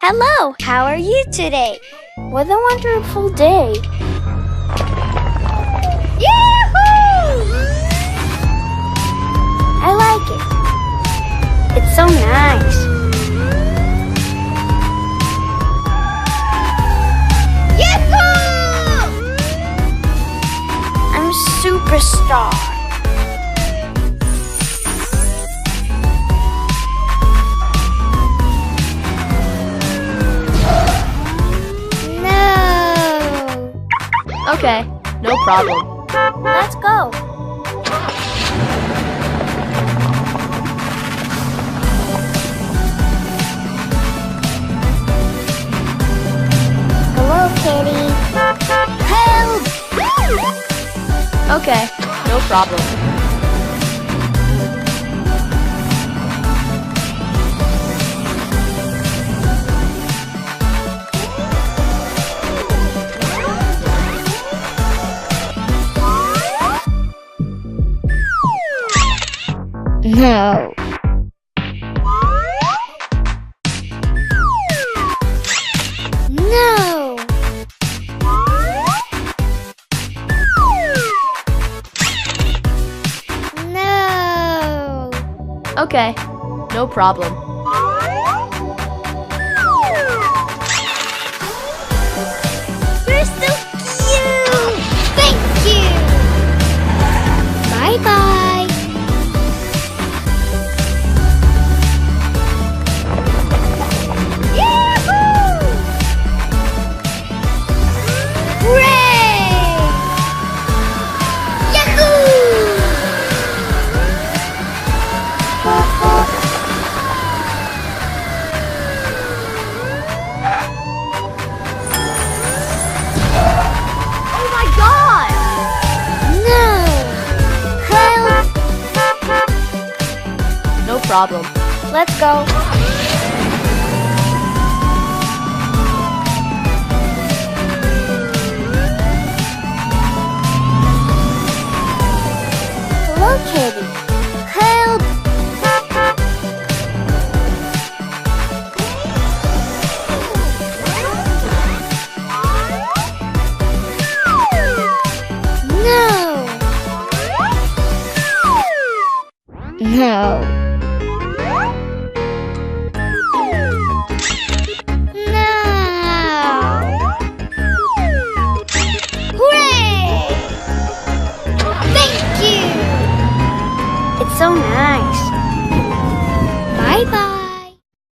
Hello, how are you today? What a wonderful day. Yahoo! I like it. It's so nice. Yahoo! I'm a superstar. Okay, no problem. Let's go. Hello, kitty. Help! Okay, no problem. No. No. No. Okay, no problem. You're so cute. Thank you. Bye-bye. No problem. Let's go.